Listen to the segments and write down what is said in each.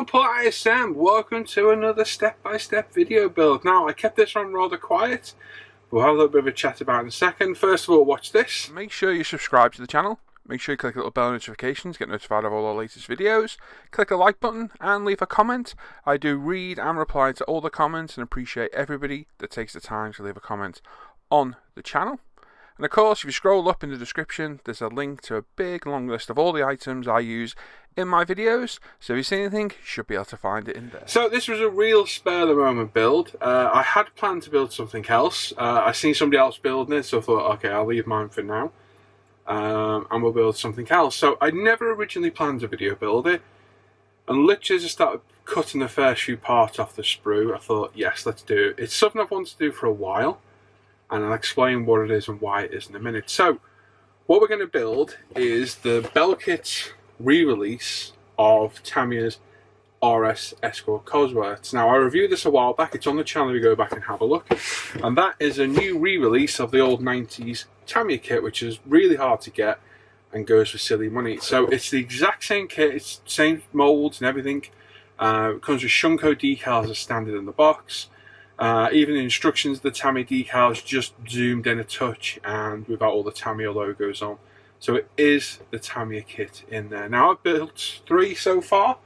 everyone, Paul ISM. Welcome to another step-by-step video build. Now, I kept this one rather quiet. We'll have a little bit of a chat about it in a second. First of all, watch this. Make sure you subscribe to the channel. Make sure you click the little bell notifications, get notified of all our latest videos. Click the like button and leave a comment. I do read and reply to all the comments and appreciate everybody that takes the time to leave a comment on the channel. And of course, if you scroll up in the description, there's a link to a big long list of all the items I use in my videos. So if you see anything, you should be able to find it in there. So this was a real spur-of-the-moment build. I had planned to build something else. I seen somebody else building it, so I thought, okay, I'll leave mine for now. And we'll build something else. So I never originally planned to video build it. And literally as I started cutting the first few parts off the sprue, I thought, yes, let's do it. It's something I've wanted to do for a while. And I'll explain what it is and why it is in a minute. So, what we're going to build is the Belkits re-release of Tamiya's RS Escort Cosworths. Now, I reviewed this a while back. It's on the channel if you go back and have a look. And that is a new re-release of the old 90s Tamiya kit, which is really hard to get and goes for silly money. So, it's the exact same kit. It's the same molds and everything. It comes with Shunko decals as standard in the box. Even the instructions of the Tamiya decals just zoomed in a touch and without all the Tamiya logos on. So it is the Tamiya kit in there. Now I've built 3 so far.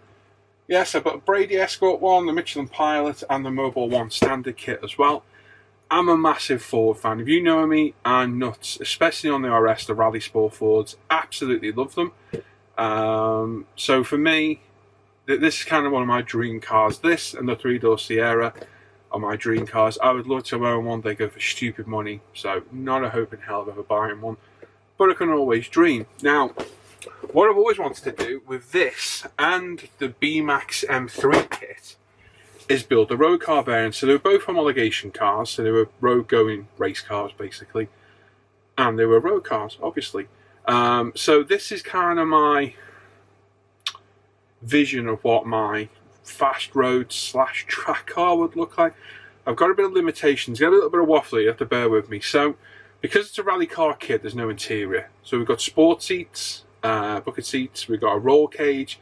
Yes, I've got a Brady Escort one, the Michelin Pilot and the Mobile One standard kit as well. I'm a massive Ford fan. If you know me, I'm nuts, especially on the RS, the Rally Sport Fords. Absolutely love them. So for me, this is kind of one of my dream cars. This and the 3-door Sierra are my dream cars. I would love to own one. They go for stupid money, so not a hope in hell of ever buying one, but I can always dream. Now, what I've always wanted to do with this and the B-Max M3 kit is build a road car variant. So they were both homologation cars, so they were road going race cars basically, and they were road cars obviously. So this is kind of my vision of what my fast road / track car would look like. I've got a bit of limitations, got a little bit of waffle, you have to bear with me. So because it's a rally car kit, there's no interior. So we've got sport seats, bucket seats, we've got a roll cage,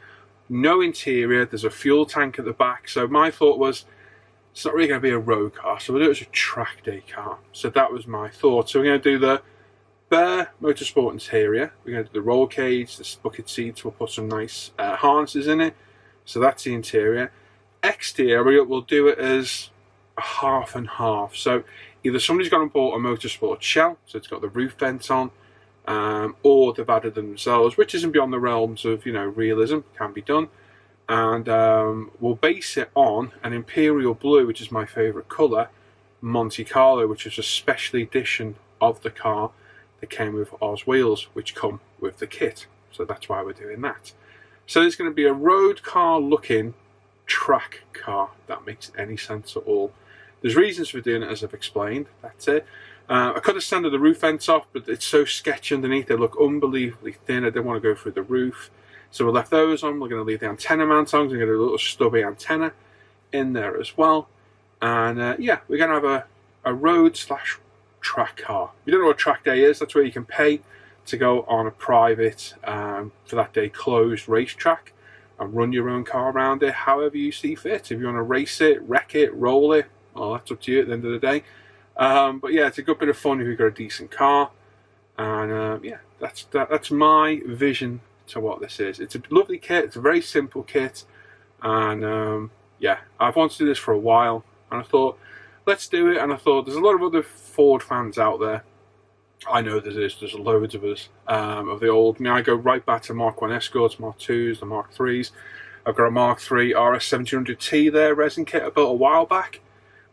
no interior, there's a fuel tank at the back. So my thought was, it's not really going to be a road car, so we'll do it as a track day car. So that was my thought. So we're going to do the bare motorsport interior, we're going to do the roll cage, the bucket seats, we'll put some nice harnesses in it. So that's the interior. Exterior, we'll do it as a half and half. So either somebody's gone and bought a motorsport shell, so it's got the roof vents on, or they've added them themselves, which isn't beyond the realms of, you know, realism, can be done. And we'll base it on an Imperial Blue, which is my favourite colour, Monte Carlo, which is a special edition of the car that came with Oz wheels, which come with the kit. So that's why we're doing that. So it's going to be a road car looking track car, if that makes any sense at all. There's reasons for doing it, as I've explained. That's it. I could have sanded the roof vents off, but it's so sketchy underneath. They look unbelievably thin. I didn't want to go through the roof. So we left those on. We're going to leave the antenna mount on. We're going to get a little stubby antenna in there as well. And yeah, we're going to have a road / track car. If you don't know what track day is, that's where you can pay to go on a private, for that day, closed racetrack and run your own car around it however you see fit. If you want to race it, wreck it, roll it, well, that's up to you at the end of the day. But yeah, it's a good bit of fun if you've got a decent car. And yeah, that's my vision to what this is. It's a lovely kit. It's a very simple kit. And yeah, I've wanted to do this for a while. And I thought, let's do it. And I thought, there's a lot of other Ford fans out there. I know there's loads of us, of the old. I go right back to Mark 1 Escorts, Mark 2s, the Mark 3s. I've got a Mark 3 RS 1700T there, resin kit I built a while back,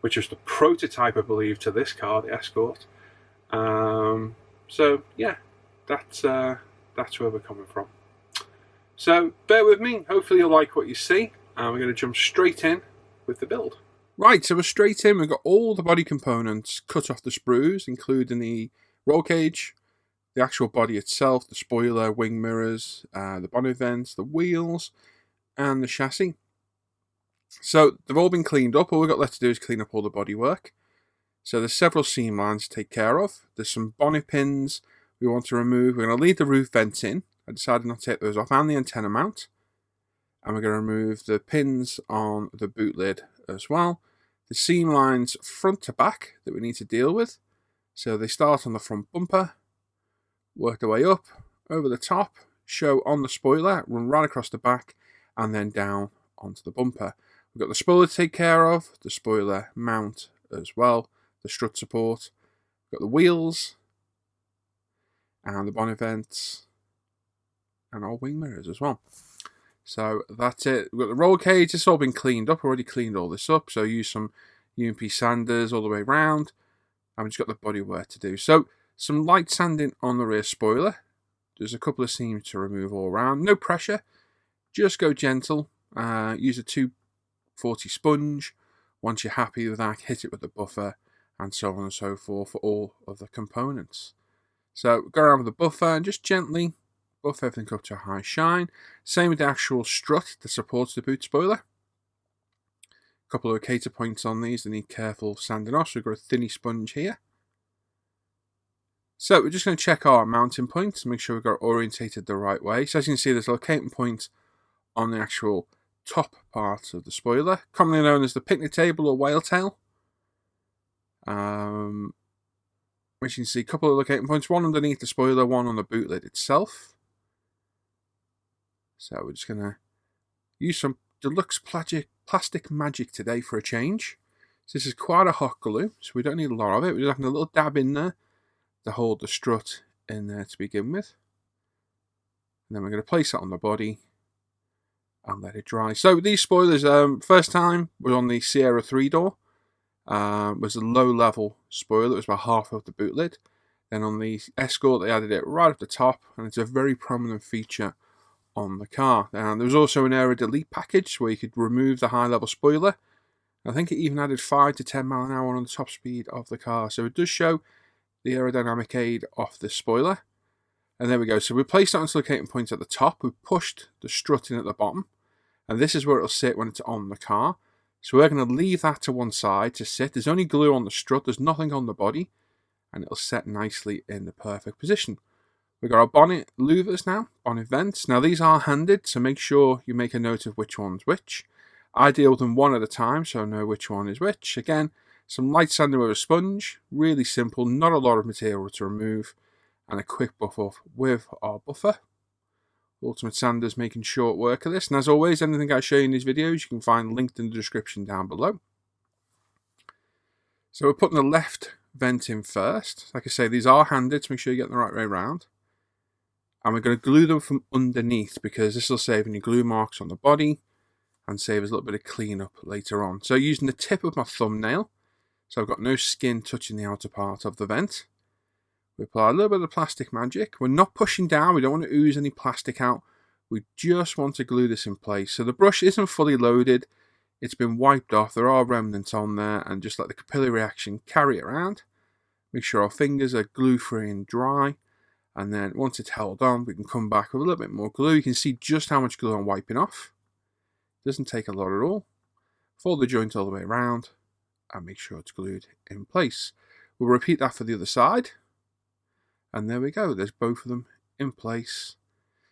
which was the prototype, I believe, to this car, the Escort. So yeah, that's where we're coming from. So bear with me, hopefully you'll like what you see. We're going to jump straight in with the build. Right, so we're straight in. We've got all the body components cut off the sprues, including the roll cage, the actual body itself, the spoiler, wing mirrors, the bonnet vents, the wheels, and the chassis. So they've all been cleaned up. All we've got left to do is clean up all the bodywork. So there's several seam lines to take care of. There's some bonnet pins we want to remove. We're going to leave the roof vents in. I decided not to take those off, and the antenna mount. And we're going to remove the pins on the boot lid as well. The seam lines front to back that we need to deal with. So they start on the front bumper, work their way up, over the top, show on the spoiler, run right across the back, and then down onto the bumper. We've got the spoiler to take care of, the spoiler mount as well, the strut support. We've got the wheels, and the bonnet vents, and our wing mirrors as well. So that's it. We've got the roll cage. It's all been cleaned up. Already cleaned all this up. So use some UMP sanders all the way around. And we've just got the bodywork to do. So some light sanding on the rear spoiler. There's a couple of seams to remove all around. No pressure. Just go gentle. Use a 240 sponge. Once you're happy with that, hit it with the buffer, and so on and so forth for all of the components. So go around with the buffer and just gently buff everything up to a high shine. Same with the actual strut that supports the boot spoiler. A couple of locator points on these that need careful sanding off, so we've got a thinny sponge here. So we're just going to check our mounting points, make sure we've got it orientated the right way. So as you can see, there's a locating point on the actual top part of the spoiler, commonly known as the picnic table or whale tail. Which you can see a couple of locating points, one underneath the spoiler, one on the boot lid itself. So we're just going to use some deluxe plastic magic today for a change. So this is quite a hot glue, so we don't need a lot of it. We're just having a little dab in there to hold the strut in there to begin with. And then we're going to place it on the body and let it dry. So these spoilers, first time was on the Sierra 3-door. Was a low-level spoiler. It was about half of the boot lid. Then on the Escort, they added it right at the top, and it's a very prominent feature on the car. And there was also an Aero Delete package where you could remove the high-level spoiler. I think it even added 5 to 10 mile an hour on the top speed of the car. So it does show the aerodynamic aid off the spoiler. And there we go. So we placed it on its locating point at the top. We pushed the strut in at the bottom. And this is where it'll sit when it's on the car. So we're going to leave that to one side to sit. There's only glue on the strut. There's nothing on the body. And it'll set nicely in the perfect position. We've got our bonnet louvers now, bonnet vents. Now these are handed, so make sure you make a note of which one's which. I deal with them one at a time, so I know which one is which. Again, some light sanding with a sponge. Really simple, not a lot of material to remove. And a quick buff off with our buffer. Ultimate Sanders making short work of this. And as always, anything I show you in these videos, you can find linked in the description down below. So we're putting the left vent in first. Like I say, these are handed, so make sure you get them the right way around. And we're going to glue them from underneath, because this will save any glue marks on the body and save us a little bit of cleanup later on. So using the tip of my thumbnail, so I've got no skin touching the outer part of the vent. We apply a little bit of plastic magic. We're not pushing down. We don't want to ooze any plastic out. We just want to glue this in place. So the brush isn't fully loaded. It's been wiped off. There are remnants on there, and just let the capillary reaction carry it around. Make sure our fingers are glue-free and dry. And then once it's held on, we can come back with a little bit more glue. You can see just how much glue I'm wiping off. Doesn't take a lot at all. Fold the joint all the way around and make sure it's glued in place. We'll repeat that for the other side. And there we go. There's both of them in place.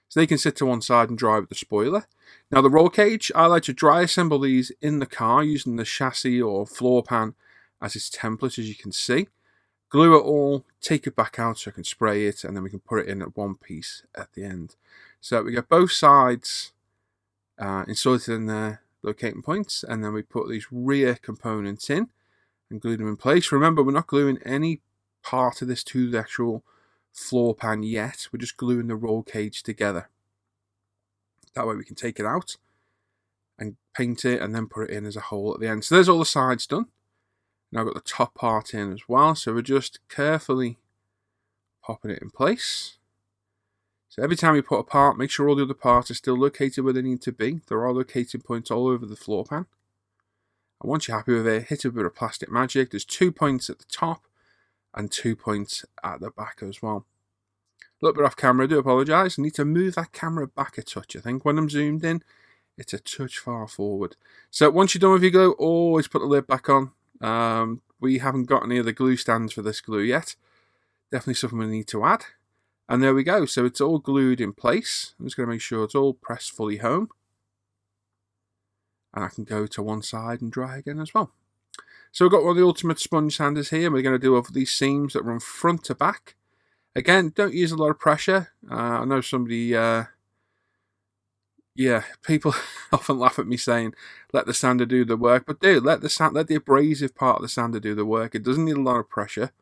So they can sit to one side and dry with the spoiler. Now the roll cage, I like to dry assemble these in the car using the chassis or floor pan as its template, as you can see. Glue it all, take it back out so I can spray it, and then we can put it in at one piece at the end. So we get both sides inserted in their locating points, and then we put these rear components in and glue them in place. Remember, we're not gluing any part of this to the actual floor pan yet. We're just gluing the roll cage together. That way we can take it out and paint it and then put it in as a whole at the end. So there's all the sides done. Now I've got the top part in as well, so we're just carefully popping it in place. So every time you put a part, make sure all the other parts are still located where they need to be. There are locating points all over the floor pan. And once you're happy with it, hit it with a plastic magic. There's 2 points at the top and 2 points at the back as well. A little bit off camera, I do apologise. I need to move that camera back a touch. I think when I'm zoomed in, it's a touch far forward. So once you're done with your glue, always put the lid back on. We haven't got any of the glue stands for this glue yet. Definitely something we need to add. And there we go. So it's all glued in place. I'm just going to make sure it's all pressed fully home. and I can go to one side and dry again as well. So we've got one of the ultimate sponge sanders here. We're going to do over these seams that run front to back. Again, don't use a lot of pressure. I know somebody, people often laugh at me saying, let the sander do the work. But do, let the abrasive part of the sander do the work. It doesn't need a lot of pressure.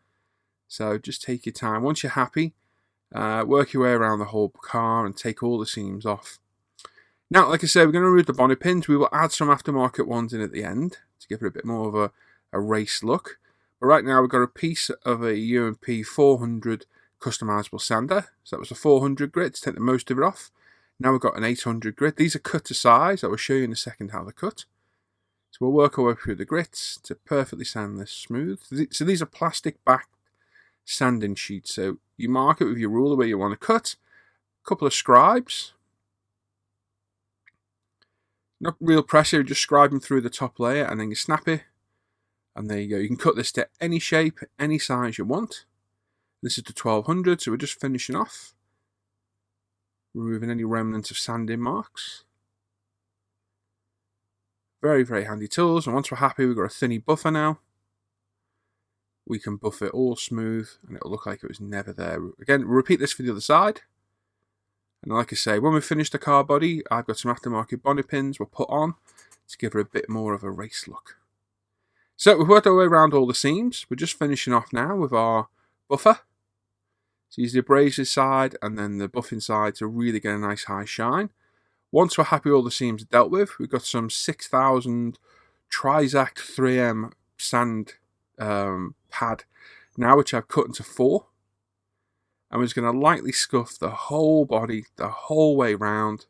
So just take your time. Once you're happy, work your way around the whole car and take all the seams off. Now, like I said, we're going to remove the bonnet pins. We will add some aftermarket ones in at the end to give it a bit more of a race look. But right now we've got a piece of a UMP 400 customizable sander. So that was a 400 grit to take the most of it off. Now we've got an 800 grit. These are cut to size. I will show you in a second how they're cut. So we'll work our way through the grits to perfectly sand this smooth. So these are plastic back sanding sheets. So you mark it with your ruler where you want to cut. A couple of scribes. Not real pressure, just scribing through the top layer, and then you snap it. And there you go. You can cut this to any shape, any size you want. This is the 1200, so we're just finishing off. Removing any remnants of sanding marks. Very, very handy tools. And once we're happy, we've got a thinny buffer now. We can buff it all smooth, and it'll look like it was never there. Again, we'll repeat this for the other side. And like I say, when we finish the car body, I've got some aftermarket bonnet pins we'll put on to give her a bit more of a race look. So we've worked our way around all the seams. We're just finishing off now with our buffer. So use the abrasive side and then the buffing side to really get a nice high shine. Once we're happy all the seams are dealt with, we've got some 6000 Trizact 3M sand pad now, which I've cut into 4. And we're just going to lightly scuff the whole body, the whole way round,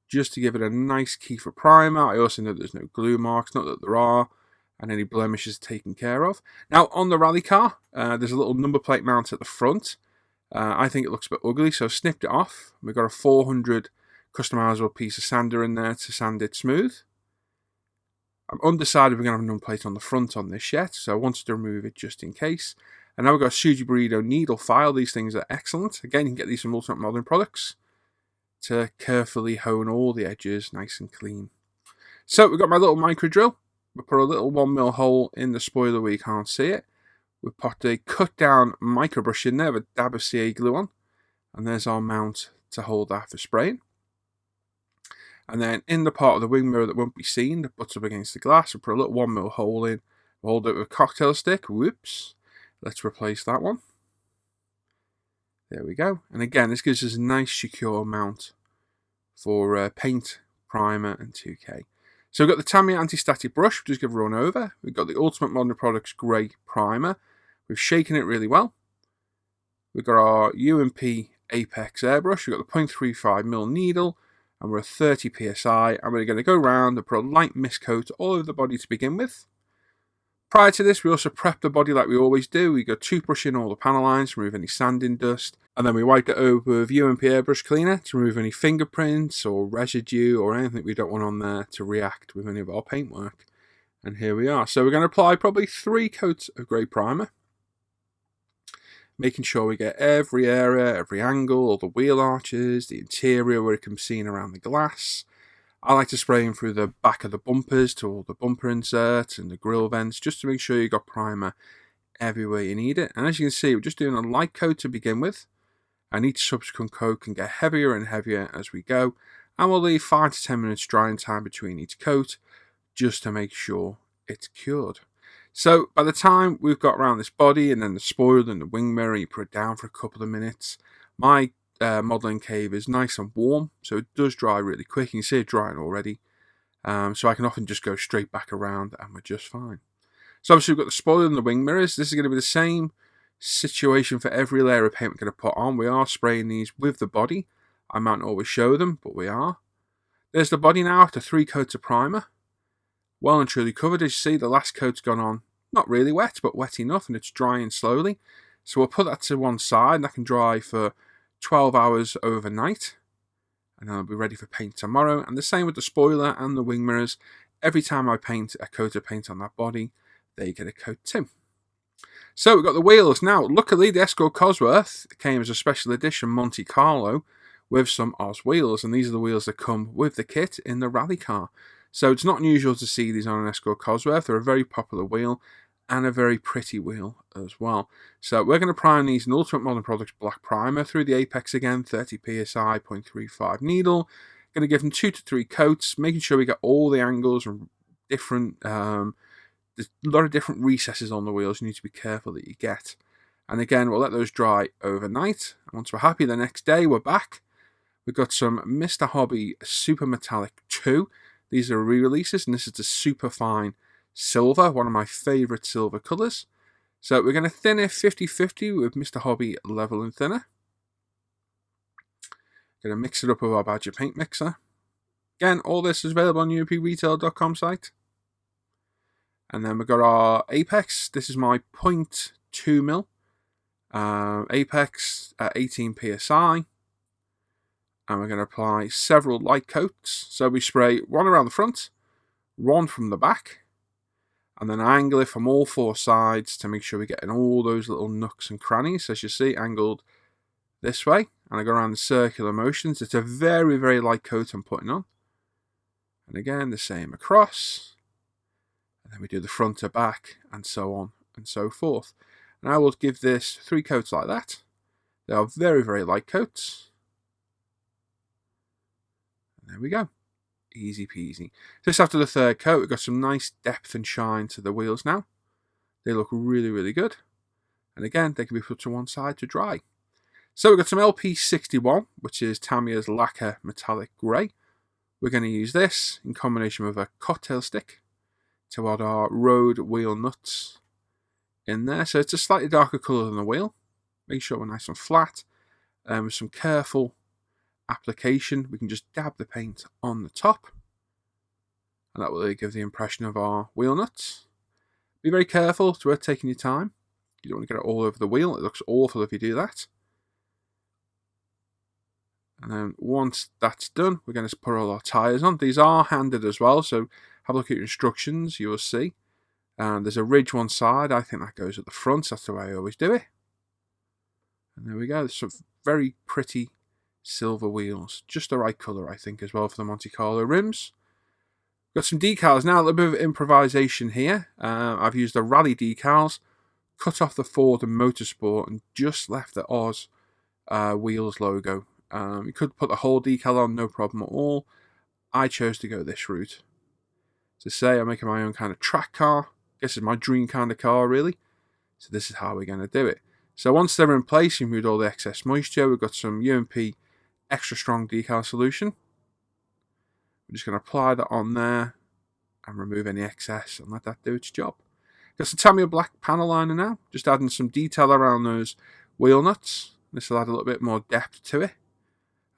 just to give it a nice Kiefer primer. I also know there's no glue marks, not that there are, and any blemishes taken care of. Now, on the rally car, there's a little number plate mount at the front. I think it looks a bit ugly, so I've snipped it off. We've got a 400 customizable piece of sander in there to sand it smooth. I'm undecided we're going to have a number plate on the front on this yet, so I wanted to remove it just in case. And now we've got a Suji Burrito needle file. These things are excellent. Again, you can get these from Ultimate Modern Products to carefully hone all the edges nice and clean. So we've got my little micro drill. We put a little 1mm hole in the spoiler where you can't see it. We put a cut down micro brush in there with a dab of CA glue on. And there's our mount to hold that for spraying. And then in the part of the wing mirror that won't be seen, that butts up against the glass, we put a little 1mm hole in. We'll hold it with a cocktail stick. Whoops. Let's replace that one. There we go. And again, this gives us a nice secure mount for paint, primer and 2K. So we've got the Tamiya anti-static brush, we're just going to run over. We've got the Ultimate Modern Products grey primer. We've shaken it really well. We've got our UMP Apex airbrush. We've got the 0.35mm needle. And we're at 30 psi. And we're going to go around and put a light mist coat all over the body to begin with. Prior to this, we also prep the body like we always do. We go toothbrush in all the panel lines to remove any sanding dust. And then we wipe it over with UMP airbrush cleaner to remove any fingerprints or residue or anything we don't want on there to react with any of our paintwork. And here we are. So we're going to apply probably 3 coats of grey primer. Making sure we get every area, every angle, all the wheel arches, the interior where it can be seen around the glass. I like to spray them through the back of the bumpers to all the bumper inserts and the grille vents just to make sure you got primer everywhere you need it. And as you can see, we're just doing a light coat to begin with. And each subsequent coat can get heavier and heavier as we go. And we'll leave 5 to 10 minutes drying time between each coat just to make sure it's cured. So by the time we've got around this body and then the spoiler and the wing mirror, you put it down for a couple of minutes. My modelling cave is nice and warm, so it does dry really quick. You can see it drying already. So I can often just go straight back around and we're just fine. So obviously we've got the spoiler and the wing mirrors. This is going to be the same situation for every layer of paint we're going to put on. We are spraying these with the body. I might not always show them, but we are. There's the body now after 3 coats of primer. Well and truly covered. As you see, the last coat's gone on. Not really wet, but wet enough, and it's drying slowly. So we'll put that to one side, and that can dry for 12 hours overnight. And then I'll be ready for paint tomorrow. And the same with the spoiler and the wing mirrors. Every time I paint a coat of paint on that body, they get a coat too. So we've got the wheels. Now, luckily, the Escort Cosworth came as a special edition Monte Carlo with some Oz wheels. And these are the wheels that come with the kit in the rally car. So it's not unusual to see these on an Escort Cosworth. They're a very popular wheel and a very pretty wheel as well. So we're going to prime these in Ultimate Modern Products Black Primer through the apex again, 30 psi, 0.35 needle. Going to give them 2 to 3 coats, making sure we get all the angles and different. There's a lot of different recesses on the wheels you need to be careful that you get. And again, we'll let those dry overnight. And once we're happy, the next day we're back. We've got some Mr. Hobby Super Metallic 2. These are re-releases, and this is the Super Fine Silver, one of my favourite silver colours. So we're going to thin it 50-50 with Mr. Hobby Level and Thinner. Going to mix it up with our Badger Paint Mixer. Again, all this is available on UMPRetail.com site. And then we've got our Apex. This is my 0.2mm Apex at 18 psi. And we're going to apply several light coats. So we spray one around the front, one from the back, and then angle it from all 4 sides to make sure we get in all those little nooks and crannies. As you see, angled this way. And I go around in circular motions. It's a very, very light coat I'm putting on. And again, the same across. And then we do the front to back, and so on and so forth. And I will give this 3 coats like that. They are very, very light coats. And there we go. Easy peasy. Just after the 3rd coat, we've got some nice depth and shine to the wheels now. They look really, really good. And again, they can be put to one side to dry. So we've got some LP61, which is Tamiya's Lacquer Metallic Grey. We're going to use this in combination with a cocktail stick to add our road wheel nuts in there. So it's a slightly darker colour than the wheel. Make sure we're nice and flat. With some careful application, we can just dab the paint on the top. And that will really give the impression of our wheel nuts. Be very careful, it's worth taking your time. You don't want to get it all over the wheel. It looks awful if you do that. And then once that's done, we're going to put all our tyres on. These are handed as well, so have a look at your instructions, you will see. And there's a ridge one side, I think that goes at the front, that's the way I always do it. And there we go, there's some very pretty silver wheels. Just the right colour, I think, as well for the Monte Carlo rims. Got some decals now, a little bit of improvisation here. I've used the Rally decals, cut off the Ford and Motorsport, and just left the Oz Wheels logo. You could put the whole decal on, no problem at all. I chose to go this route. To say I'm making my own kind of track car. This is my dream kind of car, really. So this is how we're going to do it. So once they're in place, you remove all the excess moisture. We've got some UMP Extra Strong Decal Solution. We're just going to apply that on there and remove any excess and let that do its job. Got some Tamiya black panel liner now. Just adding some detail around those wheel nuts. This will add a little bit more depth to it.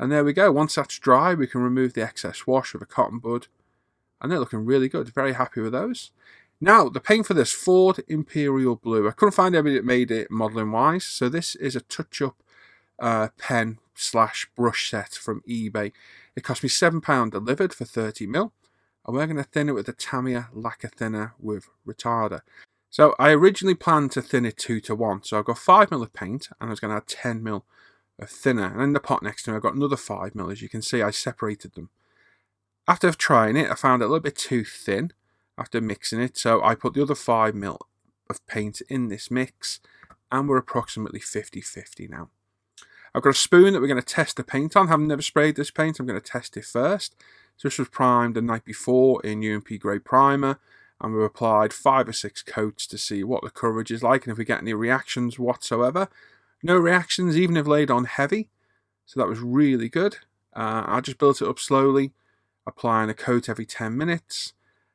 And there we go. Once that's dry, we can remove the excess wash with a cotton bud. And they're looking really good. Very happy with those. Now, the paint for this Ford Imperial Blue. I couldn't find anybody that made it modelling wise. So this is a touch-up pen / brush set from eBay. It cost me £7 delivered for 30mm. And we're going to thin it with the Tamiya lacquer thinner with retarder. So I originally planned to thin it 2 to 1. So I've got 5mm of paint and I was going to add 10mm of thinner. And in the pot next to me I've got another 5mm. As you can see, I separated them. After trying it, I found it a little bit too thin after mixing it. So I put the other 5mm of paint in this mix. And we're approximately 50-50 now. I've got a spoon that we're going to test the paint on. I've never sprayed this paint. I'm going to test it first. So this was primed the night before in UMP Grey Primer. And we've applied 5 or 6 coats to see what the coverage is like and if we get any reactions whatsoever. No reactions, even if laid on heavy. So that was really good. I just built it up slowly, applying a coat every 10 minutes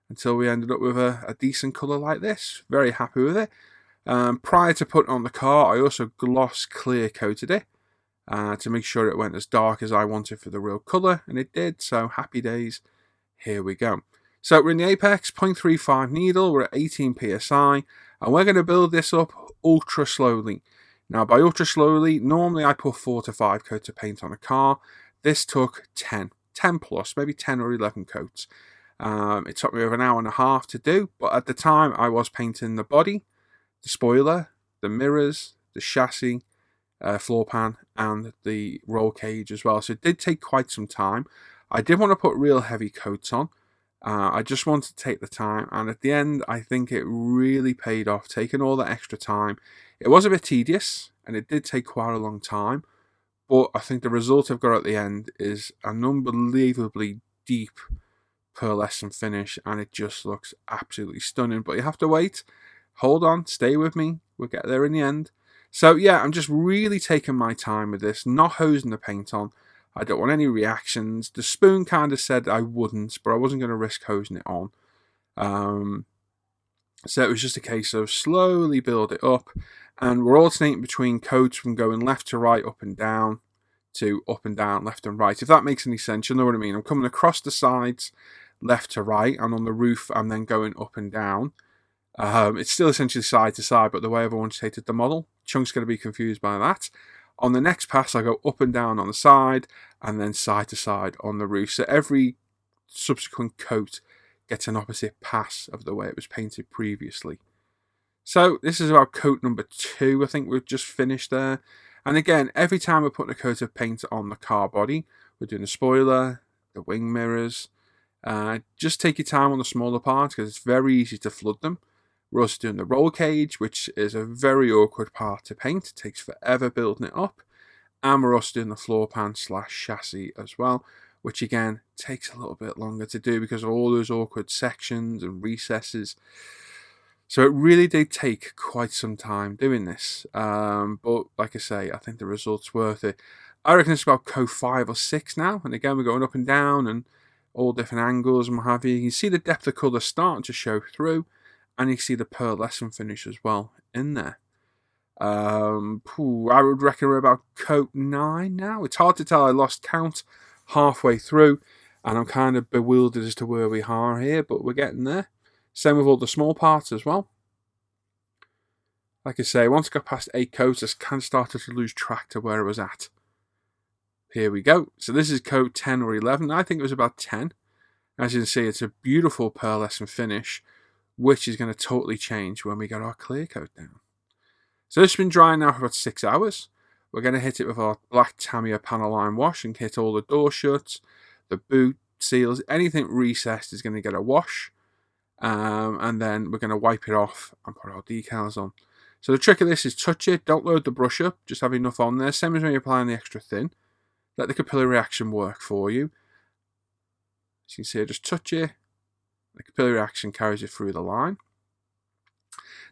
until we ended up with a decent colour like this. Very happy with it. Prior to putting on the car, I also gloss clear coated it to make sure it went as dark as I wanted for the real colour, and it did, so happy days. Here we go. So we're in the Apex, 0.35 needle, we're at 18 psi, and we're going to build this up ultra slowly. Now by ultra slowly, normally I put 4 to 5 coats of paint on a car. This took 10 plus, maybe 10 or 11 coats. It took me over an hour and a half to do, but at the time I was painting the body, the spoiler, the mirrors, the chassis, floor pan, and the roll cage as well. So it did take quite some time. I did want to put real heavy coats on. I just wanted to take the time, and at the end, I think it really paid off, taking all that extra time. It was a bit tedious, and it did take quite a long time, but I think the result I've got at the end is an unbelievably deep pearlescent finish, and it just looks absolutely stunning. But you have to wait. Hold on, stay with me. We'll get there in the end. So yeah, I'm just really taking my time with this, not hosing the paint on. I don't want any reactions. The spoon kind of said I wouldn't, but I wasn't going to risk hosing it on. So it was just a case of slowly build it up, and we're alternating between coats from going left to right, up and down, to up and down, left and right. If that makes any sense, you'll know what I mean. I'm coming across the sides, left to right, and on the roof I'm then going up and down. It's still essentially side to side, but the way I've orientated the model, Chunk's going to be confused by that. On the next pass, I go up and down on the side, and then side to side on the roof. So every subsequent coat gets an opposite pass of the way it was painted previously. So this is about coat number 2. I think we've just finished there. And again, every time we're putting a coat of paint on the car body, we're doing the spoiler, the wing mirrors. Just take your time on the smaller parts because it's very easy to flood them. We're also doing the roll cage, which is a very awkward part to paint. It takes forever building it up. And we're also doing the floor pan / chassis as well, which again takes a little bit longer to do because of all those awkward sections and recesses. So it really did take quite some time doing this. But like I say, I think the result's worth it. I reckon it's about coat 5 or 6 now. And again, we're going up and down and all different angles and what have you. You can see the depth of colour starting to show through. And you can see the pearlescent finish as well in there. I would reckon we're about coat 9 now. It's hard to tell. I lost count halfway through. And I'm kind of bewildered as to where we are here. But we're getting there. Same with all the small parts as well. Like I say, once I got past 8 coats, I kind of started to lose track to where I was at. Here we go. So this is coat 10 or 11. I think it was about 10. As you can see, it's a beautiful pearlescent finish, which is going to totally change when we get our clear coat down. So this has been drying now for about 6 hours. We're going to hit it with our black Tamiya panel line wash and hit all the door shuts, the boot seals, anything recessed is going to get a wash. And then we're going to wipe it off and put our decals on. So the trick of this is touch it, don't load the brush up, just have enough on there. Same as when you're applying the extra thin. Let the capillary action work for you. As you can see, just touch it. The capillary action carries it through the line.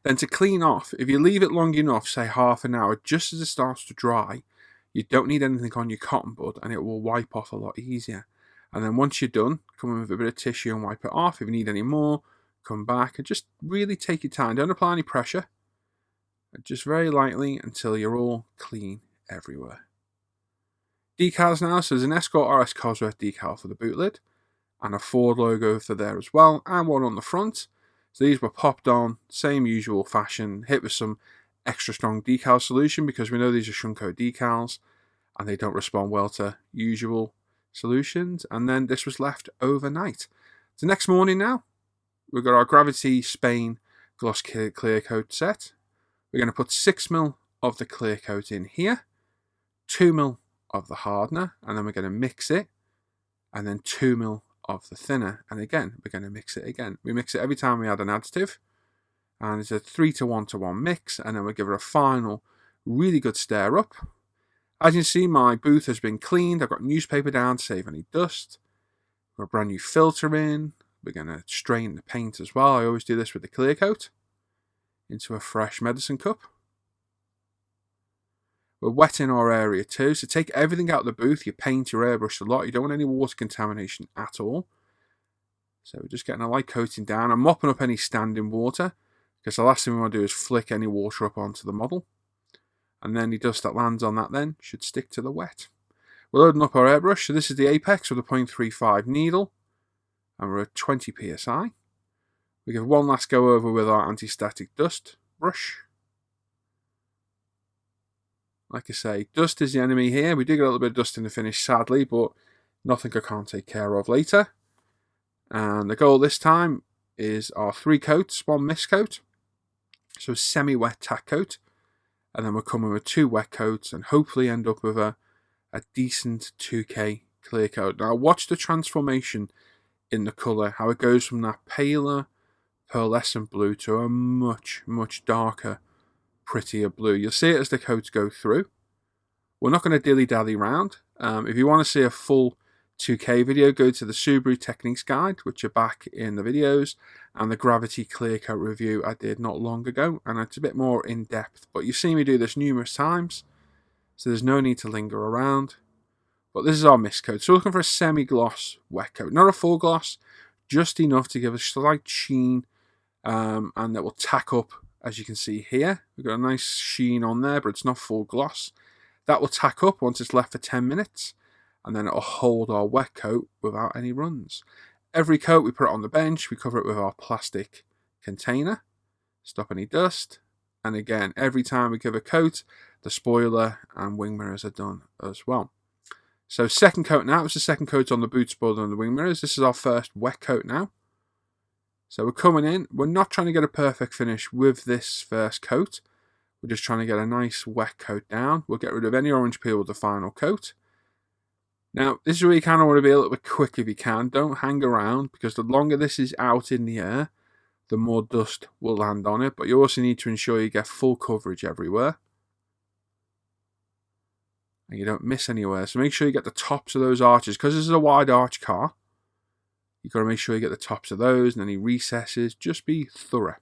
Then to clean off, if you leave it long enough, say half an hour, just as it starts to dry, you don't need anything on your cotton bud and it will wipe off a lot easier. And then once you're done, come in with a bit of tissue and wipe it off. If you need any more, come back and just really take your time. Don't apply any pressure. Just very lightly until you're all clean everywhere. Decals now. So there's an Escort RS Cosworth decal for the boot lid and a Ford logo for there as well, and one on the front. So these were popped on, same usual fashion, hit with some extra strong decal solution because we know these are Shunko decals and they don't respond well to usual solutions. And then this was left overnight. So next morning now, we've got our Gravity Spain gloss clear coat set. We're going to put 6mm of the clear coat in here, 2mm of the hardener, and then we're going to mix it, and then 2mm of the thinner, and again we're going to mix it again. We mix it every time we add an additive, and it's a 3 to 1 to 1 mix, and then we give it a final really good stir up. As you can see, my booth has been cleaned. I've got newspaper down to save any dust. Got a brand new filter in. We're going to strain the paint as well. I always do this with the clear coat into a fresh medicine cup. We're wetting our area too, so take everything out of the booth, your paint, your airbrush a lot. You don't want any water contamination at all. So we're just getting a light coating down. I'm mopping up any standing water because the last thing we want to do is flick any water up onto the model. And then the dust that lands on that then should stick to the wet. We're loading up our airbrush. So this is the Apex with a 0.35 needle. And we're at 20 psi. We give one last go over with our anti-static dust brush. Like I say, dust is the enemy here. We do get a little bit of dust in the finish, sadly, but nothing I can't take care of later. And the goal this time is our 3 coats, 1 mist coat. So semi-wet tack coat. And then we're coming with 2 wet coats and hopefully end up with a decent 2K clear coat. Now watch the transformation in the colour, how it goes from that paler pearlescent blue to a much, much darker, prettier blue. You'll see it as the coats go through. We're not going to dilly-dally round. If you want to see a full 2K video, go to the Subaru Techniques Guide, which are back in the videos, and the Gravity Clear Coat review I did not long ago, and it's a bit more in-depth. But you've seen me do this numerous times, so there's no need to linger around. But this is our mist coat. So we're looking for a semi-gloss wet coat. Not a full gloss, just enough to give a slight sheen, and that will tack up, as you can see here. We've got a nice sheen on there, but it's not full gloss. That will tack up once it's left for 10 minutes, and then it'll hold our wet coat without any runs. Every coat we put it on the bench, we cover it with our plastic container, stop any dust, and again, every time we give a coat, the spoiler and wing mirrors are done as well. So second coat now, it's the second coat on the boot spoiler and the wing mirrors. This is our first wet coat now. So we're coming in, we're not trying to get a perfect finish with this first coat. We're just trying to get a nice wet coat down. We'll get rid of any orange peel with the final coat. Now, this is where you kind of want to be a little bit quick if you can. Don't hang around, because the longer this is out in the air, the more dust will land on it. But you also need to ensure you get full coverage everywhere, and you don't miss anywhere. So make sure you get the tops of those arches, because this is a wide arch car. You've got to make sure you get the tops of those and any recesses. Just be thorough.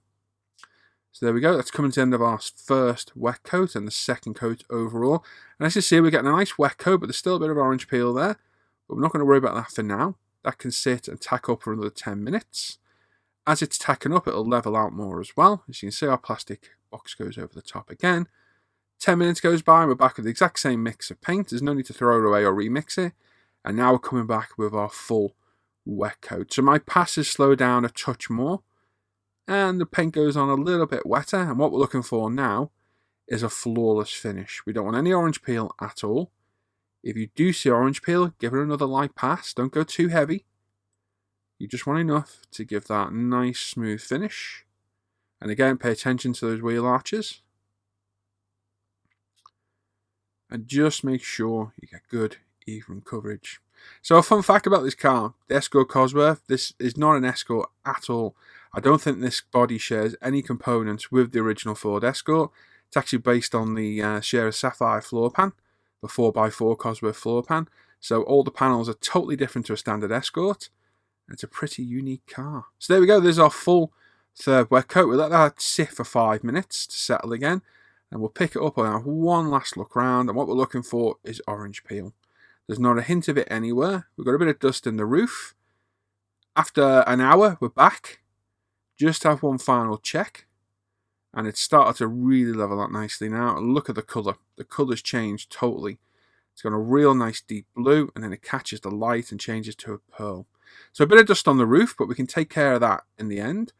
So there we go. That's coming to the end of our first wet coat and the second coat overall. And as you see, we're getting a nice wet coat, but there's still a bit of orange peel there. But we're not going to worry about that for now. That can sit and tack up for another 10 minutes. As it's tacking up, it'll level out more as well. As you can see, our plastic box goes over the top again. 10 minutes goes by and we're back with the exact same mix of paint. There's no need to throw it away or remix it. And now we're coming back with our full wet coat. So my passes slow down a touch more, and the paint goes on a little bit wetter. And what we're looking for now is a flawless finish. We don't want any orange peel at all. If you do see orange peel, give it another light pass. Don't go too heavy. You just want enough to give that nice smooth finish. And again, pay attention to those wheel arches. And just make sure you get good, even coverage. So a fun fact about this car, the Escort Cosworth, this is not an Escort at all. I don't think this body shares any components with the original Ford Escort. It's actually based on the Sierra Sapphire floor pan, the 4x4 Cosworth floor pan. So all the panels are totally different to a standard Escort. And it's a pretty unique car. So there we go, there's our full third wet coat. We'll let that sit for 5 minutes to settle again. And we'll pick it up and have one last look round. And what we're looking for is orange peel. There's not a hint of it anywhere. We've got a bit of dust in the roof. After an hour, we're back. Just have one final check. And it's started to really level out nicely now. And look at the colour. The colour's changed totally. It's got a real nice deep blue, and then it catches the light and changes to a pearl. So a bit of dust on the roof, but we can take care of that in the end.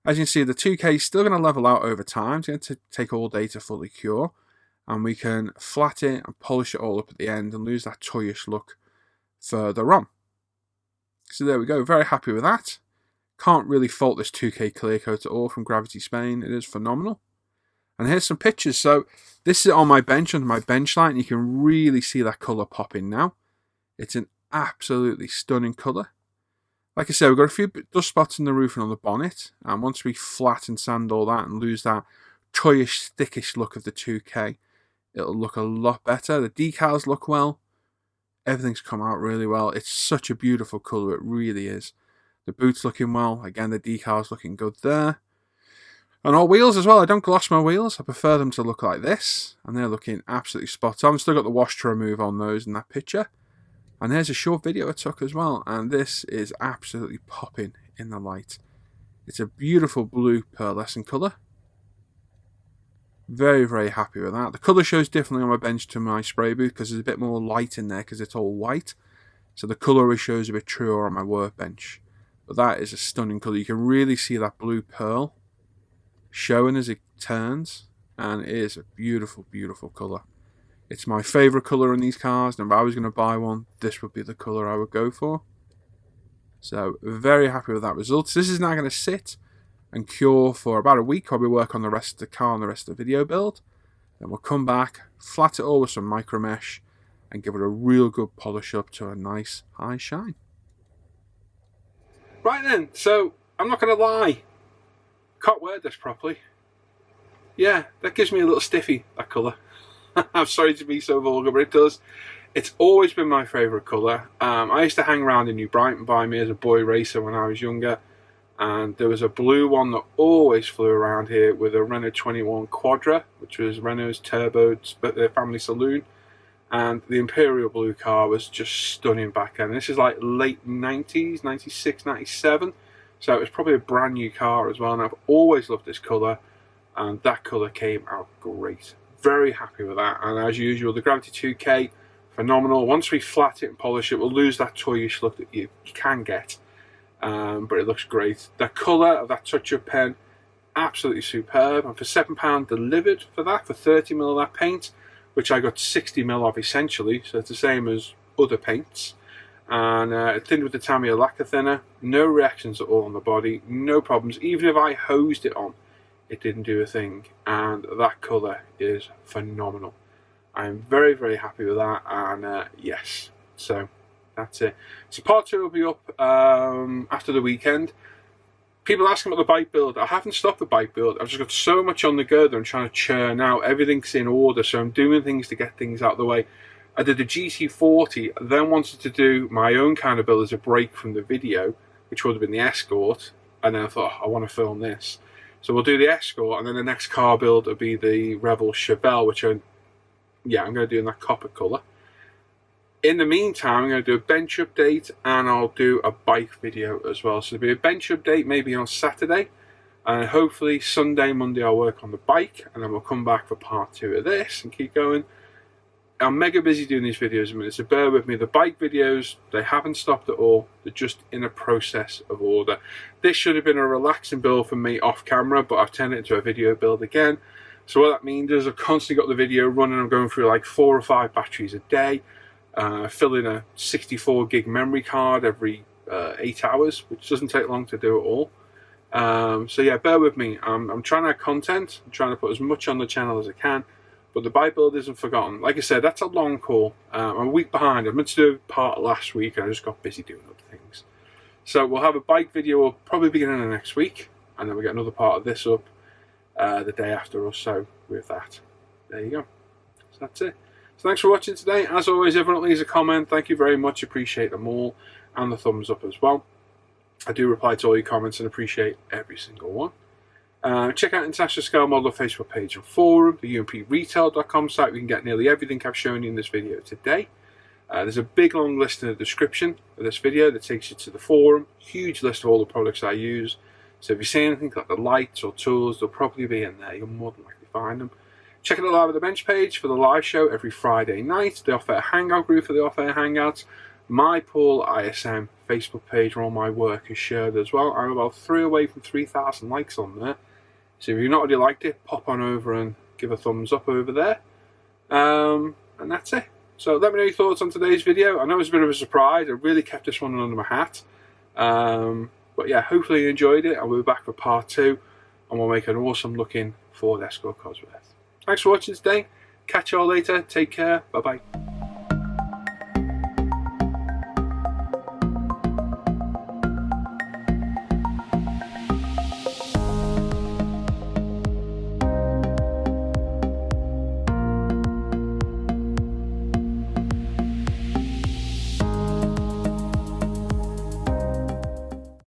As you can see, the 2K is still going to level out over time. It's going to take all day to fully cure. And we can flat it and polish it all up at the end and lose that toyish look further on. So there we go, very happy with that. Can't really fault this 2K clear coat at all from Gravity Spain. It is phenomenal. And here's some pictures. So this is on my bench, under my bench light, and you can really see that colour popping now. It's an absolutely stunning colour. Like I said, we've got a few dust spots in the roof and on the bonnet. And once we flat and sand all that and lose that toyish, thickish look of the 2K, it'll look a lot better. The decals look well. Everything's come out really well. It's such a beautiful colour, it really is. The boot's looking well. Again, the decals looking good there. And our wheels as well. I don't gloss my wheels. I prefer them to look like this. And they're looking absolutely spot on. Still got the wash to remove on those in that picture. And there's a short video I took as well. And this is absolutely popping in the light. It's a beautiful blue pearlescent colour. Very, very happy with that. The colour shows differently on my bench to my spray booth because there's a bit more light in there because it's all white. So the colour shows a bit truer on my workbench. But that is a stunning colour. You can really see that blue pearl showing as it turns. And it is a beautiful, beautiful colour. It's my favourite colour in these cars. And if I was going to buy one, this would be the colour I would go for. So very happy with that result. So this is now going to sit and cure for about a week while we work on the rest of the car and the rest of the video build. Then we'll come back, flat it all with some micro mesh, and give it a real good polish up to a nice high shine. Right then, so I'm not going to lie, can't wear this properly. Yeah, that gives me a little stiffy, that colour. I'm sorry to be so vulgar, but it does. It's always been my favourite colour. I used to hang around in New Brighton by me as a boy racer when I was younger, and there was a blue one that always flew around here with a Renault 21 Quadra, which was Renault's turbo family saloon, and the Imperial blue car was just stunning back then. This is like late 90s, 96, 97, so it was probably a brand new car as well, and I've always loved this colour, and that colour came out great. Very happy with that, and as usual, the Gravity 2K, phenomenal. Once we flat it and polish it, we'll lose that toyish look that you can get, but it looks great. The colour of that touch-up pen, absolutely superb, and for £7 delivered for that, for 30ml of that paint, which I got 60ml of essentially, so it's the same as other paints, and thinned with the Tamiya lacquer thinner, no reactions at all on the body, no problems. Even if I hosed it on, it didn't do a thing, and that colour is phenomenal. I'm very, very happy with that, and yes, so that's it. So part 2 will be up after the weekend. People asking about the bike build. I haven't stopped the bike build. I've just got so much on the go that I'm trying to churn out. Everything's in order, so I'm doing things to get things out of the way. I did the GT40, then wanted to do my own kind of build as a break from the video, which would have been the Escort, and then I thought, oh, I want to film this. So we'll do the Escort, and then the next car build will be the Rebel Chevelle, which I'm going to do in that copper colour. In the meantime, I'm going to do a bench update, and I'll do a bike video as well. So there'll be a bench update maybe on Saturday, and hopefully Sunday, Monday I'll work on the bike, and then we'll come back for part 2 of this and keep going. I'm mega busy doing these videos a minute, so bear with me. The bike videos, they haven't stopped at all. They're just in a process of order. This should have been a relaxing build for me off camera, but I've turned it into a video build again. So what that means is I've constantly got the video running. I'm going through like 4 or 5 batteries a day, filling a 64 gig memory card every 8 hours, which doesn't take long to do at all. So yeah, bear with me. I'm trying to have content. I'm trying to put as much on the channel as I can. But the bike build isn't forgotten. Like I said, that's a long call. I'm a week behind. I meant to do part last week, and I just got busy doing other things. So we'll have a bike video probably beginning of next week, and then we'll get another part of this up the day after or so with that. There you go. So that's it. So thanks for watching today. As always, everyone leaves a comment. Thank you very much. Appreciate them all, and the thumbs up as well. I do reply to all your comments and appreciate every single one. Check out International Scale Model Facebook page and forum, the umpretail.com site. We can get nearly everything I've shown you in this video today. There's a big long list in the description of this video that takes you to the forum. Huge list of all the products I use. So if you see anything like the lights or tools, they'll probably be in there. You'll more than likely find them. Check out the Live at the Bench page for the live show every Friday night. The Off Air Hangout group for the Off Air Hangouts. My Paul ISM Facebook page where all my work is shared as well. I'm about 3 away from 3,000 likes on there. So if you've not already liked it, pop on over and give a thumbs up over there. And that's it. So let me know your thoughts on today's video. I know it was a bit of a surprise. I really kept this one under my hat. But yeah, hopefully you enjoyed it. I'll be back for part 2. And we'll make an awesome looking Ford Escort Cosworth. Thanks for watching today. Catch you all later. Take care. Bye-bye.